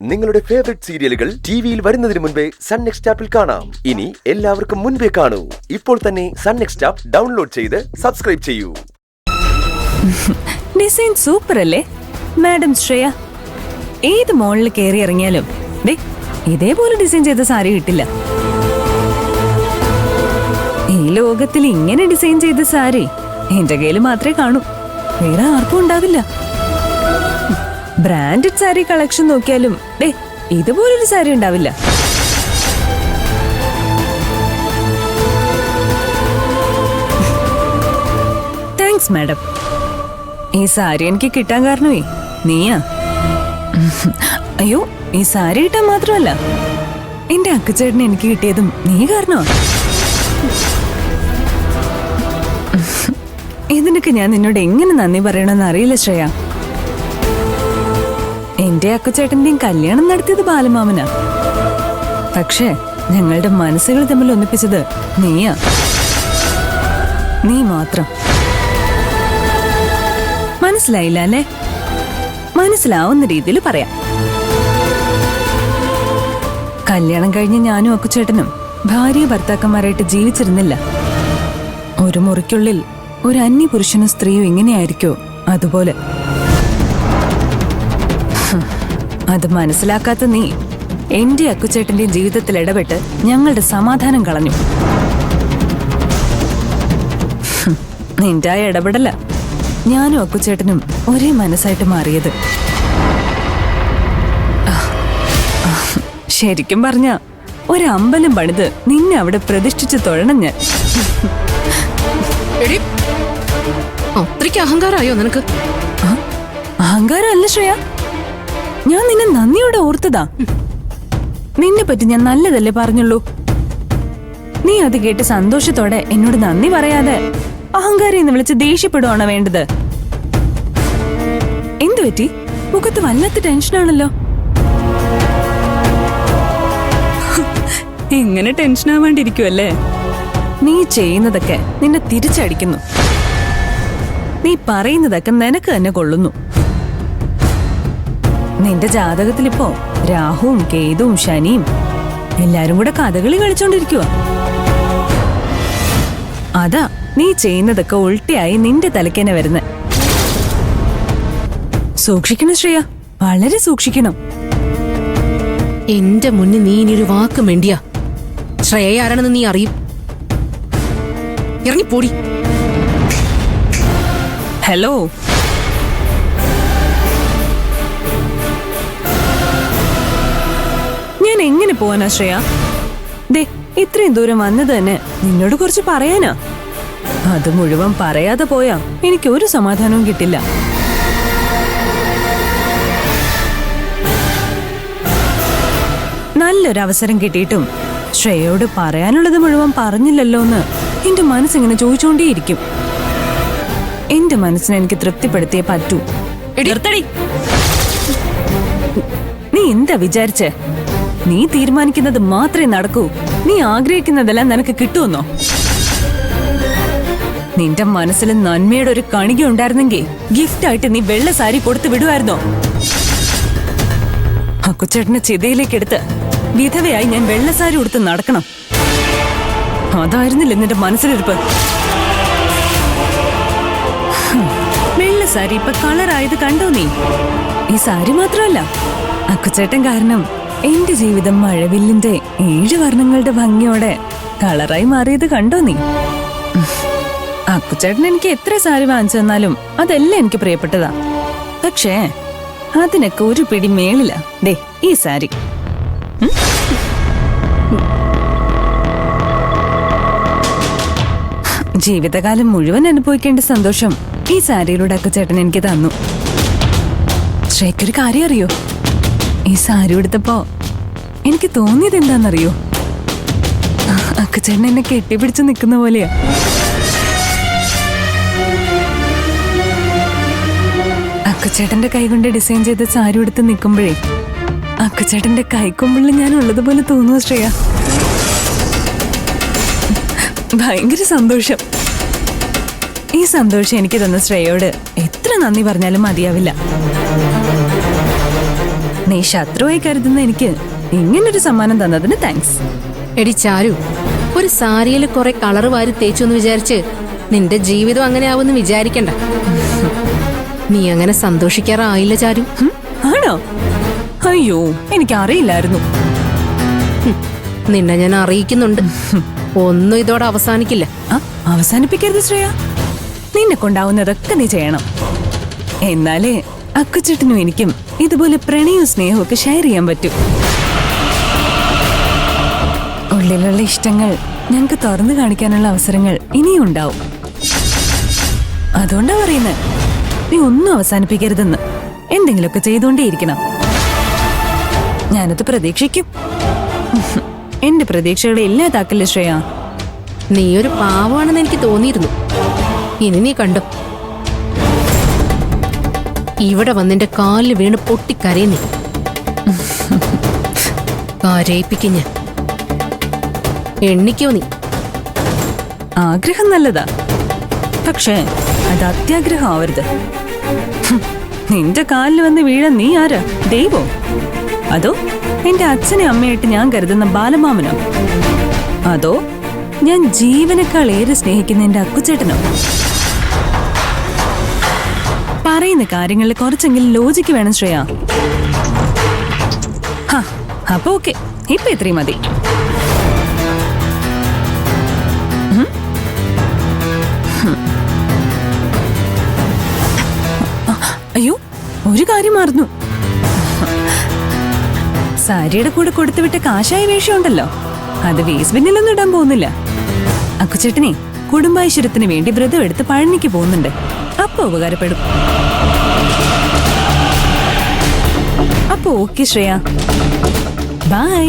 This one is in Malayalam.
നിങ്ങളുടെ ഫേവറേറ്റ് സീരിയലുകൾ ടിവിയിൽ വരുന്നതിന് മുൻപേ സൺ നെക്സ്റ്റ് ആപ്പിൽ കാണാം. ഇനി എല്ലാവർക്കും മുൻപേ കാണൂ. ഇപ്പോൾ തന്നെ സൺ നെക്സ്റ്റ് ആപ്പ് ഡൗൺലോഡ് ചെയ്ത് സബ്സ്ക്രൈബ് ചെയ്യൂ. ഡിസൈൻ സൂപ്പർ അല്ലേ മാഡം ശ്രേയ? ഏത് മോളിൽ കയറി ഇറങ്ങിയാലും ഇതേപോലെ ഡിസൈൻ ചെയ്ത സാരി കിട്ടില്ല. ഈ ലോകത്തിൽ ഇങ്ങനെ ഡിസൈൻ ചെയ്ത സാരി എന്റെ കയ്യിൽ മാത്രമേ കാണൂ, വേറെ ആർക്കും ഉണ്ടാവില്ല. ബ്രാൻഡഡ് സാരി കളക്ഷൻ നോക്കിയാലും ഇതുപോലൊരു സാരി ഉണ്ടാവില്ല. Thanks madam. ഈ സാരി എനിക്ക് കിട്ടാൻ കാരണമേ നീയാ. അയ്യോ, ഈ സാരി കിട്ടാൻ മാത്രമല്ല, എന്റെ അക്കുച്ചേട്ടന് എനിക്ക് കിട്ടിയതും നീ കാരണമാ. ഇതിനൊക്കെ ഞാൻ നിന്നോട് എങ്ങനെ നന്ദി പറയണമെന്ന് അറിയില്ല ശ്രേയ. എന്റെ അക്കുച്ചേട്ടന്റെയും കല്യാണം നടത്തിയത് ബാലമാമനാ, പക്ഷേ ഞങ്ങളുടെ മനസ്സുകൾ തമ്മിൽ ഒന്നിപ്പിച്ചത് നീയാ. നീ മാത്രം. മനസ്സിലായില്ല അല്ലേ? മനസ്സിലാവുന്ന രീതിയിൽ പറയാം. കല്യാണം കഴിഞ്ഞ് ഞാനും അക്കുച്ചേട്ടനും ഭാര്യ ഭർത്താക്കന്മാരായിട്ട് ജീവിച്ചിരുന്നില്ല. ഒരു മുറിക്കുള്ളിൽ ഒരു അന്യപുരുഷനും സ്ത്രീയും എങ്ങനെയായിരിക്കോ അതുപോലെ. അത് മനസ്സിലാക്കാത്ത നീ എന്റെ അക്കുച്ചേട്ടന്റെയും ജീവിതത്തിൽ ഇടപെട്ട് ഞങ്ങളുടെ സമാധാനം കളഞ്ഞു. നിന്റെ ഇടപെടല ഞാനും അക്കുച്ചേട്ടനും ഒരേ മനസ്സായിട്ട് മാറിയത്. ശരിക്കും പറഞ്ഞ ഒരമ്പലം പണിത് നിന്നെ അവിടെ പ്രതിഷ്ഠിച്ച് തൊഴണം ഞാൻ. അത്രയ്ക്ക് അഹങ്കാരമായോ നിനക്ക്? അഹങ്കാരമല്ല ശ്രേയ, ഞാൻ നിന്നെ നന്ദിയോടെ ഓർത്തതാ. നിന്നെ പറ്റി ഞാൻ നല്ലതല്ലേ പറഞ്ഞുള്ളൂ. നീ അത് കേട്ട് സന്തോഷത്തോടെ എന്നോട് നന്ദി പറയാതെ അഹങ്കാരം എന്ന് വിളിച്ച് ദേഷ്യപ്പെടുവാണോ വേണ്ടത്? എന്തു പറ്റി? മുഖത്ത് വല്ലാത്ത ടെൻഷനാണല്ലോ. ഇങ്ങനെ ടെൻഷനാവാണ്ടിരിക്കുവല്ലേ? നീ ചെയ്യുന്നതൊക്കെ നിന്നെ തിരിച്ചടിക്കുന്നു. നീ പറയുന്നതൊക്കെ നിനക്ക് തന്നെ കൊള്ളുന്നു. നിന്റെ ജാതകത്തിലിപ്പോ രാഹുവും കേതുവും ശനിയും എല്ലാരും കൂടെ കഥകളി കളിച്ചോണ്ടിരിക്കുക. അതാ നീ ചെയ്യുന്നതൊക്കെ ഉൾട്ടയായി നിന്റെ തലക്കേനെ വരുന്നത്. സൂക്ഷിക്കണം ശ്രേയ, വളരെ സൂക്ഷിക്കണം. എന്റെ മുന്നിൽ നീ ഇനിയൊരു വാക്ക് വേണ്ടിയാ ശ്രേയ ആരാണെന്ന് നീ അറിയും. ഇറങ്ങിപ്പോടി. ഹലോ, ഞാൻ എങ്ങനെ പോവാനാ ശ്രേയ? ഇത്രയും ദൂരം വന്നത് തന്നെ നിന്നോട് കുറച്ച് പറയാനാ. അത് മുഴുവൻ പറയാതെ പോയാ എനിക്ക് ഒരു സമാധാനവും കിട്ടില്ല. നല്ലൊരവസരം കിട്ടിയിട്ടും ശ്രേയോട് പറയാനുള്ളത് മുഴുവൻ പറഞ്ഞില്ലല്ലോ എന്ന് എന്റെ മനസ്സിങ്ങനെ ചോദിച്ചോണ്ടേയിരിക്കും. എന്റെ മനസ്സിനെ എനിക്ക് തൃപ്തിപ്പെടുത്തിയേ പറ്റൂ. നീ എന്താ വിചാരിച്ചേ? നീ തീരുമാനിക്കുന്നത് മാത്രമേ നടക്കൂ. നീ ആഗ്രഹിക്കുന്നതെല്ലാം നിനക്ക് കിട്ടുമെന്നോ? നിന്റെ മനസ്സിൽ നന്മയുടെ ഒരു കണിക ഉണ്ടായിരുന്നെങ്കിൽ ഗിഫ്റ്റായിട്ട് നീ വെള്ള സാരി കൊടുത്തു വിടുമായിരുന്നോ? അക്കുച്ചേട്ടനെ ചിതയിലേക്കെടുത്ത് വിധവയായി ഞാൻ വെള്ള സാരി കൊടുത്ത് നടക്കണം, അതായിരുന്നില്ല നിന്റെ മനസ്സിലിരിപ്പ്. വെള്ള സാരി ഇപ്പൊ കളറായത് കണ്ടോ നീ? ഈ സാരി മാത്രമല്ല, അക്കുച്ചേട്ടൻ കാരണം എന്റെ ജീവിതം മഴവില്ലിന്റെ 7 വർണ്ണങ്ങളുടെ ഭംഗിയോടെ കളറായി മാറിയത് കണ്ടോ നീ? അക്കുച്ചേട്ടൻ എനിക്ക് എത്ര സാരി വാങ്ങിച്ചു തന്നാലും അതെല്ലാം എനിക്ക് പ്രിയപ്പെട്ടതാ. പക്ഷേ അതിനൊക്കെ ഒരു പിടി മേളില്ല ഈ സാരി. ജീവിതകാലം മുഴുവൻ അനുഭവിക്കേണ്ട സന്തോഷം ഈ സാരിയിലൂടെ അക്കുച്ചേട്ടൻ എനിക്ക് തന്നു. ശ്രേയ്ക്കൊരു കാര്യം അറിയോ? ഈ സാരി എടുത്തപ്പോ എനിക്ക് തോന്നിയത് എന്താണെന്നറിയോ? അക്കുച്ചേട്ടൻ എന്നെ കെട്ടിപ്പിടിച്ച് നിൽക്കുന്ന പോലെയാ. അക്കുച്ചേട്ടന്റെ കൈ കൊണ്ട് ഡിസൈൻ ചെയ്ത സാരി എടുത്ത് നിൽക്കുമ്പോഴേ അക്കുച്ചേട്ടന്റെ കൈക്കൊമ്പിളിൽ ഞാൻ ഉള്ളതുപോലെ തോന്നുന്നു ശ്രേയ. ഭയങ്കര സന്തോഷം. ഈ സന്തോഷം എനിക്ക് തന്ന ശ്രേയോട് എത്ര നന്ദി പറഞ്ഞാലും മതിയാവില്ല. നീ ശത്രുവായി കരുതുന്ന എനിക്ക് ഇങ്ങനൊരു സമ്മാനം തന്നതിന് താങ്ക്സ്. എടി ചാരു, ഒരു സാരിയിൽ കുറെ കളർ വാരി തേച്ചു എന്ന് വിചാരിച്ച് നിന്റെ ജീവിതം അങ്ങനെ ആവുമെന്ന് വിചാരിക്കണ്ട. നീ അങ്ങനെ സന്തോഷിക്കാറായില്ല ചാരു. ആണോ? അയ്യോ, എനിക്കറിയില്ലായിരുന്നു. നിന്നെ ഞാൻ അറിയിക്കുന്നുണ്ട്, ഒന്നും ഇതോടെ അവസാനിക്കില്ല. അവസാനിപ്പിക്കരുത് ശ്രേയ. നിന്നെ കൊണ്ടാവുന്നതൊക്കെ നീ ചെയ്യണം. എന്നാലേ അക്കുച്ചേട്ടനും എനിക്കും ഇതുപോലെ പ്രണയവും സ്നേഹവും ഒക്കെ ഷെയർ ചെയ്യാൻ പറ്റും. ഉള്ളിലുള്ള ഇഷ്ടങ്ങൾ ഞങ്ങൾക്ക് തുറന്നു കാണിക്കാനുള്ള അവസരങ്ങൾ ഇനിയും ഉണ്ടാവും. അതുകൊണ്ടാ പറയുന്നത്, നീ ഒന്നും അവസാനിപ്പിക്കരുതെന്ന്. എന്തെങ്കിലുമൊക്കെ ചെയ്തുകൊണ്ടേയിരിക്കണം. ഞാനത് പ്രതീക്ഷിക്കും. എന്റെ പ്രതീക്ഷകളെ ഇല്ലാതാക്കല്ലേ ശ്രേയ. നീ ഒരു പാവാണെന്ന് എനിക്ക് തോന്നിയിരുന്നു. ഇനി നീ കണ്ടോ, ഇവിടെ വന്നെന്റെ കാലിൽ വീണ് പൊട്ടിക്കരയുന്നേ. കരയിപ്പിക്കും ഞാൻ. എണ്ണിക്കോ നീ. ആഗ്രഹം നല്ലതാ, പക്ഷേ അത് അത്യാഗ്രഹം ആവരുത്. നിന്റെ കാലിൽ വന്ന് വീഴാൻ നീ ആരാ? ദൈവോ? അതോ എന്റെ അച്ഛനെ അമ്മയായിട്ട് ഞാൻ കരുതുന്ന ബാലമാമനോ? അതോ ഞാൻ ജീവനേക്കാൾ ഏറെ സ്നേഹിക്കുന്ന എന്റെ അക്കുച്ചേട്ടനോ? പറയുന്ന കാര്യങ്ങളിൽ കുറച്ചെങ്കിലും ലോജിക്ക് വേണം ശ്രേയ. അപ്പൊ ഓക്കെ, ഇപ്പൊ ഇത്രയും മതി. അയ്യോ, ഒരു കാര്യം മറന്നു. സാരിയുടെ കൂടെ കൊടുത്തുവിട്ട കാശായ വേഷം ഉണ്ടല്ലോ, അത് വേസ്റ്റ് ബിന്നിലൊന്നും ഇടാൻ പോകുന്നില്ല. അക്കുച്ചേട്ടനെ കുടുംബാശ്വരത്തിന് വേണ്ടി വ്രതം എടുത്ത് പഴനിക്ക് പോകുന്നുണ്ട്. അപ്പൊ ഉപകാരപ്പെടും. അപ്പൊ ഓക്കെ ശ്രേയ, ബൈ.